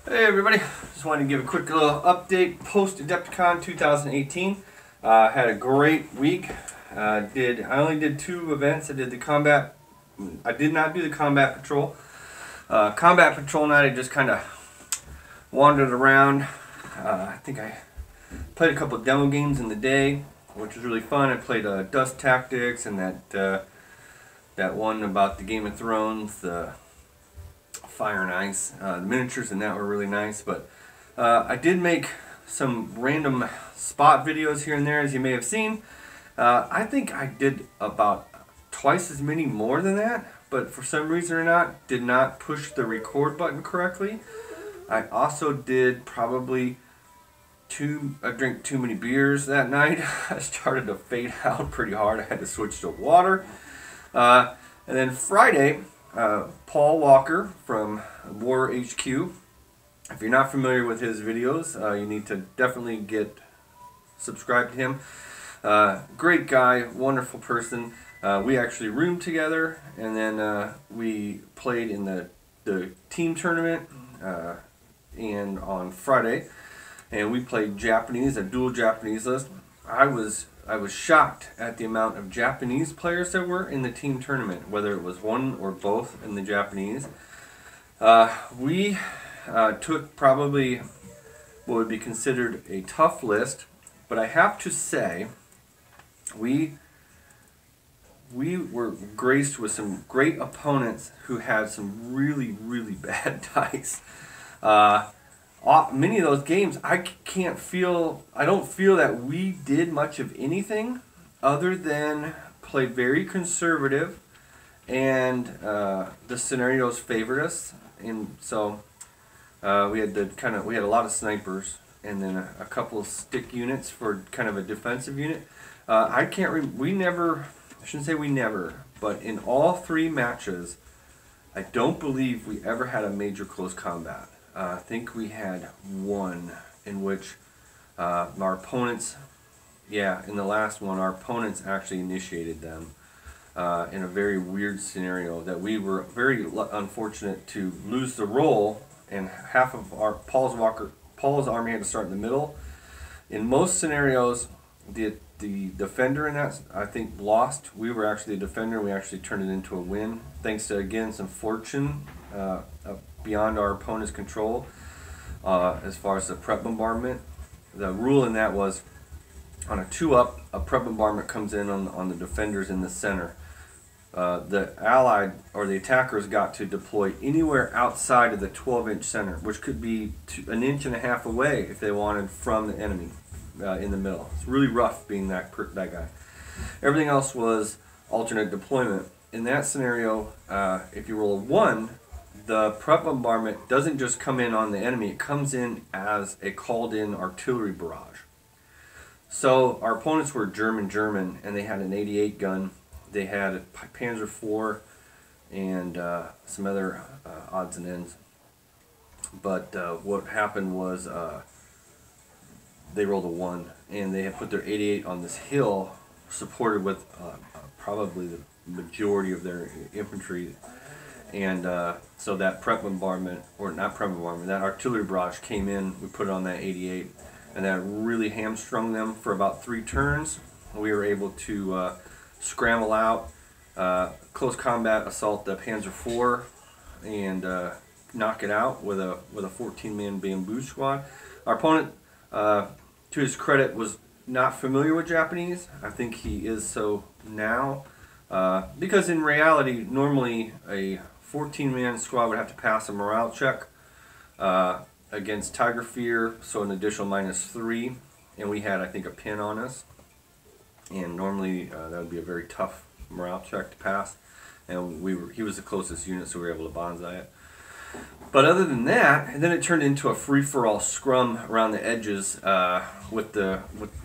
Hey everybody, just wanted to give a quick little update post Adepticon 2018. Had a great week. I only did 2 events. I did I did not do the combat patrol. Combat patrol night, I just kind of wandered around. I think I played a couple of demo games in the day, which was really fun. I played Dust Tactics and that one about the Game of Thrones, the Fire and Ice. The miniatures in that were really nice, but I did make some random spot videos here and there, as you may have seen. I think I did about twice as many more than that, but for some reason or not, did not push the record button correctly. I also did probably I drank too many beers that night. I started to fade out pretty hard. I had to switch to water. And then Friday, Paul Walker from War HQ. If you're not familiar with his videos, you need to definitely get subscribed to him. Great guy, wonderful person. We actually roomed together, and then we played in the team tournament and on Friday, and we played Japanese, a dual Japanese list. I was shocked at the amount of Japanese players there were in the team tournament, whether it was one or both in the Japanese. We took probably what would be considered a tough list, but I have to say we were graced with some great opponents who had some really bad dice. Many of those games, I don't feel that we did much of anything other than play very conservative, and the scenarios favored us, and so we had a lot of snipers, and then a couple of stick units for kind of a defensive unit. I shouldn't say we never, but in all 3 matches, I don't believe we ever had a major close combat. I think we had one in which our opponents, in the last one, our opponents actually initiated them in a very weird scenario that we were very unfortunate to lose the roll, and half of Paul's army had to start in the middle. In most scenarios, the defender in that, I think, lost. We were actually the defender. We actually turned it into a win, thanks to, again, some fortune beyond our opponent's control as far as the prep bombardment. The rule in that was on a 2-up, a prep bombardment comes in on the defenders in the center. The allied or the attackers got to deploy anywhere outside of the 12-inch center, which could be 1.5 inches away if they wanted from the enemy in the middle. It's really rough being that guy. Everything else was alternate deployment. In that scenario, if you roll a 1, the prep bombardment doesn't just come in on the enemy, it comes in as a called-in artillery barrage. So our opponents were German, and they had an 88 gun. They had a Panzer IV and some other odds and ends. But what happened was they rolled a 1, and they had put their 88 on this hill, supported with probably the majority of their infantry. And so that prep bombardment, or not prep bombardment, that artillery barrage came in, we put it on that 88, and that really hamstrung them for about 3 turns. We were able to scramble out, close combat assault the Panzer IV, and knock it out with a 14-man bamboo squad. Our opponent, to his credit, was not familiar with Japanese. I think he is so now, because in reality, normally a 14-man squad would have to pass a morale check against Tiger Fear, so an additional -3, and we had, I think, a pin on us, and normally that would be a very tough morale check to pass, and he was the closest unit, so we were able to bonsai it. But other than that, and then it turned into a free-for-all scrum around the edges. With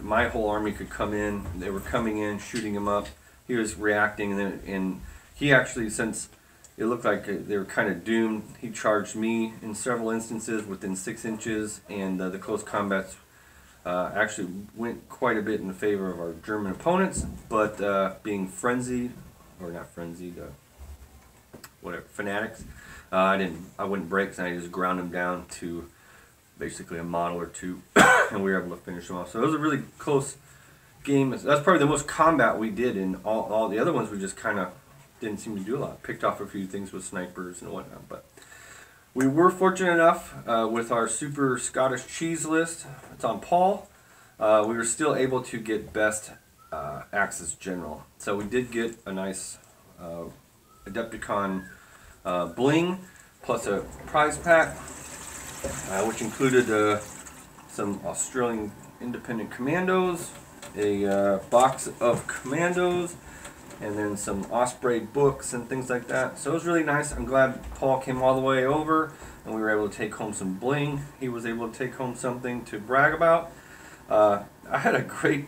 my whole army could come in. They were coming in, shooting him up. He was reacting, and he actually, since it looked like they were kind of doomed, he charged me in several instances within 6 inches, and the close combats actually went quite a bit in favor of our German opponents. But being frenzied, or not frenzied, whatever, fanatics, I wouldn't break, and I just ground them down to basically a model or two, and we were able to finish them off. So it was a really close game. That's probably the most combat we did. In all the other ones, we just kind of didn't seem to do a lot. Picked off a few things with snipers and whatnot, but we were fortunate enough with our super Scottish cheese list. It's on Paul. We were still able to get best Axis General. So we did get a nice Adepticon bling plus a prize pack, which included some Australian Independent Commandos, a box of Commandos, and then some Osprey books and things like that. So it was really nice. I'm glad Paul came all the way over and we were able to take home some bling. He was able to take home something to brag about. I had a great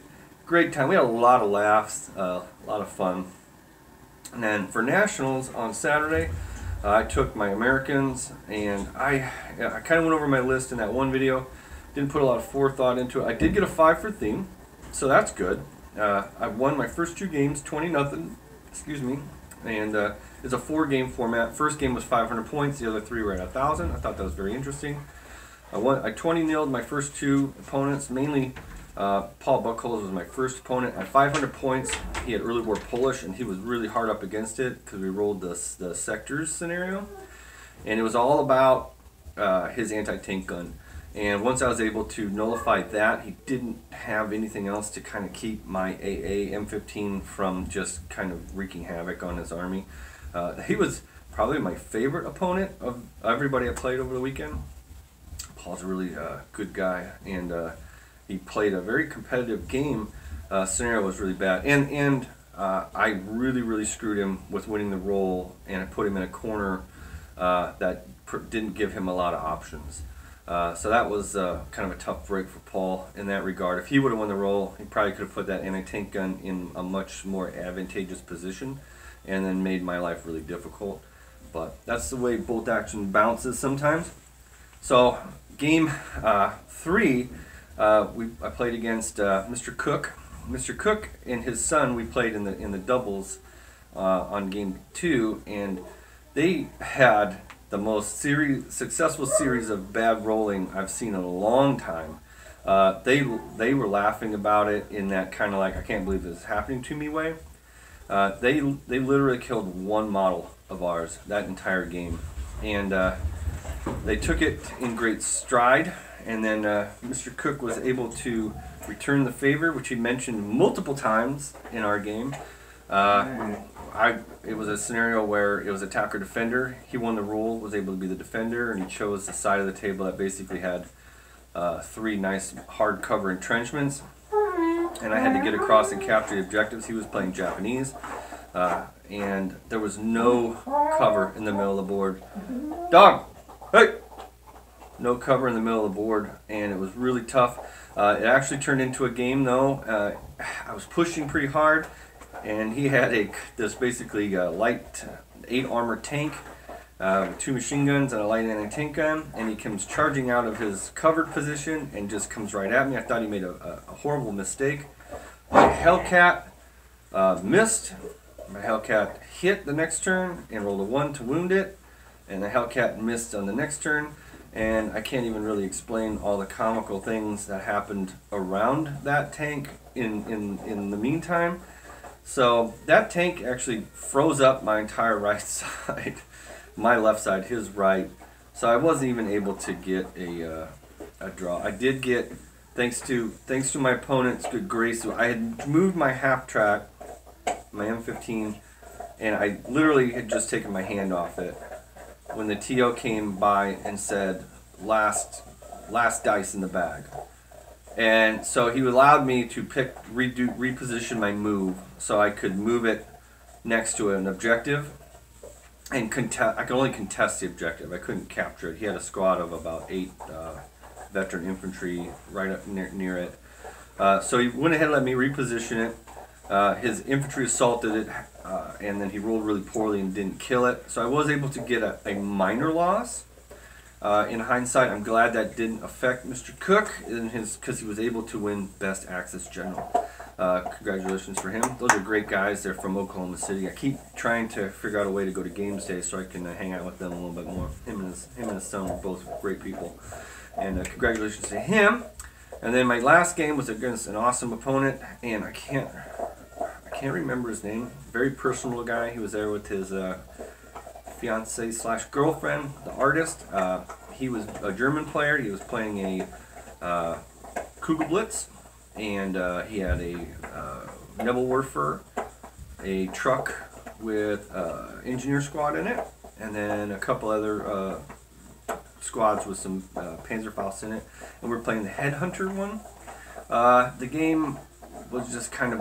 time. We had a lot of laughs, a lot of fun. And then for Nationals on Saturday, I took my Americans, and I kind of went over my list in that one video. Didn't put a lot of forethought into it. I did get a 5 for theme, so that's good. I won my first 2 games, 20-0, excuse me, and it's a 4-game format. First game was 500 points, the other 3 were at 1,000. I thought that was very interesting. I 20-0'd my first 2 opponents, mainly Paul Buckholz was my first opponent. At 500 points, he had early war Polish, and he was really hard up against it because we rolled the sectors scenario, and it was all about his anti-tank gun. And once I was able to nullify that, he didn't have anything else to kind of keep my AA M15 from just kind of wreaking havoc on his army. He was probably my favorite opponent of everybody I played over the weekend. Paul's a really good guy, and he played a very competitive game. Scenario was really bad, and I really screwed him with winning the roll, and I put him in a corner that didn't give him a lot of options. So that was kind of a tough break for Paul in that regard. If he would have won the roll, he probably could have put that anti-tank gun in a much more advantageous position and then made my life really difficult. But that's the way bolt action bounces sometimes. So game 3, I played against Mr. Cook. Mr. Cook and his son, we played in the doubles on game 2, and they had the most successful series of bad rolling I've seen in a long time. They were laughing about it in that kind of like, I can't believe this is happening to me way. They literally killed 1 model of ours that entire game, and they took it in great stride. And then Mr. Cook was able to return the favor, which he mentioned multiple times in our game. It was a scenario where it was attacker defender. He won the rule, was able to be the defender, and he chose the side of the table that basically had 3 nice hardcover entrenchments. And I had to get across and capture the objectives. He was playing Japanese, and there was no cover in the middle of the board. Dog! Hey! No cover in the middle of the board, and it was really tough. It actually turned into a game, though. I was pushing pretty hard, and he had this basically light 8 armor tank with 2 machine guns and a light anti-tank gun, and he comes charging out of his covered position and just comes right at me. I thought he made a horrible mistake. My Hellcat missed. My Hellcat hit the next turn and rolled a 1 to wound it, and the Hellcat missed on the next turn. And I can't even really explain all the comical things that happened around that tank in the meantime. So that tank actually froze up my entire right side, my left side, his right. So I wasn't even able to get a draw. I did get, thanks to my opponent's good grace, I had moved my half track, my M15, and I literally had just taken my hand off it when the TO came by and said, last dice in the bag. And so he allowed me to reposition my move so I could move it next to an objective, and I could only contest the objective. I couldn't capture it. He had a squad of about 8 veteran infantry right up near it. So he went ahead and let me reposition it. His infantry assaulted it, and then he rolled really poorly and didn't kill it. So I was able to get a minor loss. In hindsight, I'm glad that didn't affect Mr. Cook because he was able to win Best Axis General. Congratulations for him. Those are great guys. They're from Oklahoma City. I keep trying to figure out a way to go to games day so I can hang out with them a little bit more. Him and his son were both great people. And congratulations to him. And then my last game was against an awesome opponent, and I can't remember his name. Very personal guy. He was there with his fiance / girlfriend, the artist. He was a German player. He was playing a Kugelblitz, and he had a Nebelwerfer, a truck with engineer squad in it, and then a couple other squads with some Panzerfaust in it. And we're playing the Headhunter one. The game was just kind of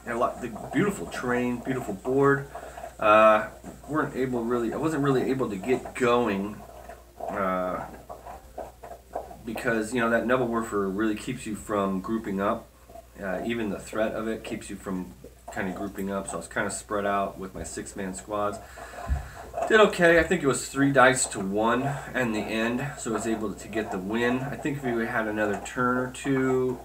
the beautiful terrain, beautiful board. I wasn't really able to get going because, you know, that Nebelwerfer really keeps you from grouping up. Even the threat of it keeps you from kind of grouping up. So I was kind of spread out with my 6-man squads. Did okay. I think it was 3 dice to 1 in the end, so I was able to get the win. I think if we had another turn or two,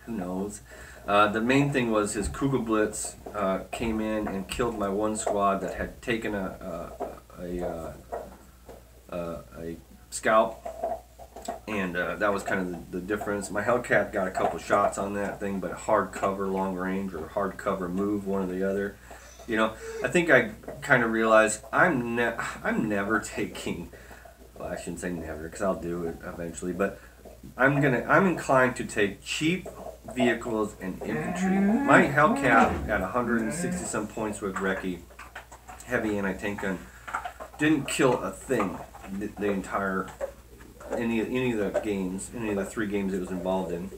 who knows. The main thing was his Kugelblitz came in and killed my one squad that had taken a scout, and that was kind of the difference. My Hellcat got a couple shots on that thing, but hard cover long range or hard cover move, one or the other. You know, I think I kind of realized I'm never taking. Well, I shouldn't say never, because I'll do it eventually. But I'm inclined to take cheap vehicles and infantry. My Hellcat at 160 some points with Recce, heavy anti-tank gun, didn't kill a thing the entire any of the games, any of the 3 games it was involved in.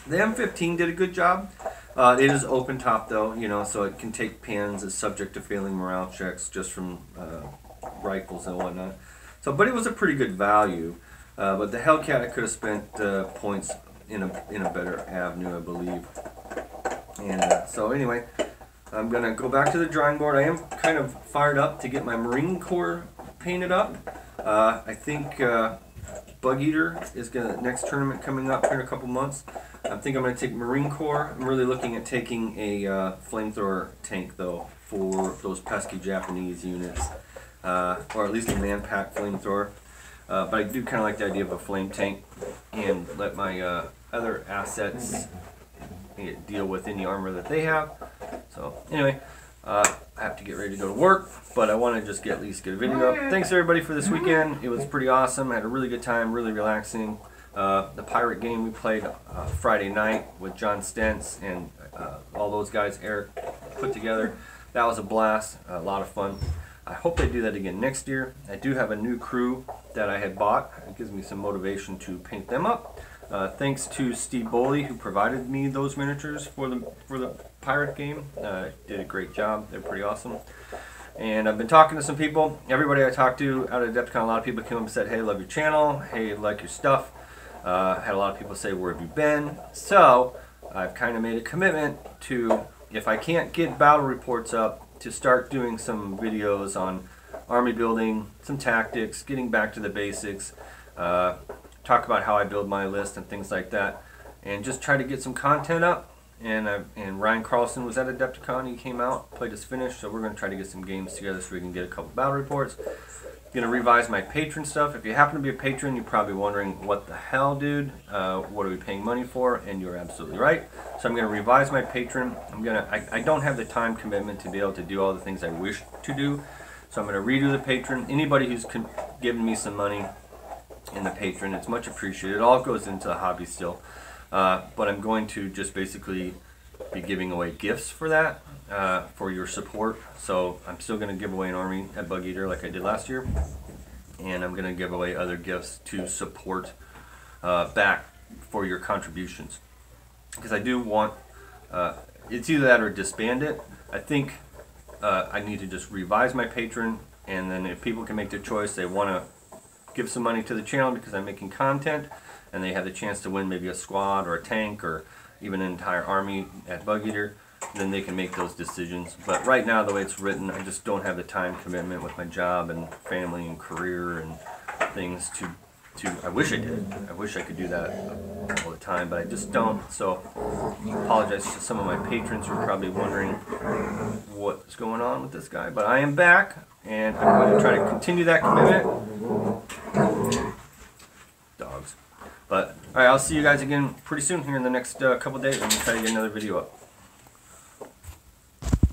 The M15 did a good job. It is open top though, you know, so it can take pins. It's subject to failing morale checks just from rifles and whatnot. So, but it was a pretty good value. But the Hellcat, I could have spent points in a better avenue, I believe. And so anyway, I'm gonna go back to the drawing board. I am kind of fired up to get my Marine Corps painted up. I think Bug Eater is next tournament coming up here in a couple months. I think I'm going to take Marine Corps. I'm really looking at taking a flamethrower tank though for those pesky Japanese units, or at least a man-pack flamethrower. But I do kind of like the idea of a flame tank and let my other assets deal with any armor that they have. So anyway, I have to get ready to go to work, but I want to just at least get a video up. Thanks everybody for this weekend. It was pretty awesome. I had a really good time, really relaxing. The pirate game we played Friday night with John Stentz and all those guys Eric put together. That was a blast, a lot of fun. I hope they do that again next year. I do have a new crew that I had bought. It gives me some motivation to paint them up. Thanks to Steve Boley, who provided me those miniatures for the pirate game. Did a great job. They're pretty awesome. And I've been talking to some people. Everybody I talked to out at Adepticon, a lot of people came up and said, hey, love your channel. Hey, like your stuff. Had a lot of people say, where have you been? So I've kind of made a commitment to, if I can't get battle reports up, to start doing some videos on army building, some tactics, getting back to the basics, talk about how I build my list and things like that, and just try to get some content up. And Ryan Carlson was at Adepticon. He came out, played his finish, so we're going to try to get some games together so we can get a couple battle reports. Going to revise my patron stuff. If you happen to be a patron, you're probably wondering, what the hell, dude? What are we paying money for? And you're absolutely right. So I'm going to revise my patron. I don't have the time commitment to be able to do all the things I wish to do. So I'm going to redo the patron. Anybody who's given me some money in the patron, it's much appreciated. It all goes into the hobby still. But I'm going to just basically be giving away gifts for that, for your support. So I'm still going to give away an army at Bug Eater like I did last year. And I'm going to give away other gifts to support back for your contributions. Because I do want, it's either that or disband it. I think I need to just revise my patron, and then if people can make their choice, they want to give some money to the channel because I'm making content, and they have the chance to win maybe a squad or a tank or even an entire army at Bug Eater, then they can make those decisions. But right now, the way it's written, I just don't have the time commitment with my job and family and career and things to I wish I did. I wish I could do that all the time, but I just don't. So I apologize to some of my patrons who are probably wondering what's going on with this guy. But I am back, and I'm going to try to continue that commitment. Dogs. But, alright, I'll see you guys again pretty soon here in the next couple days. I'm going to try to get another video up.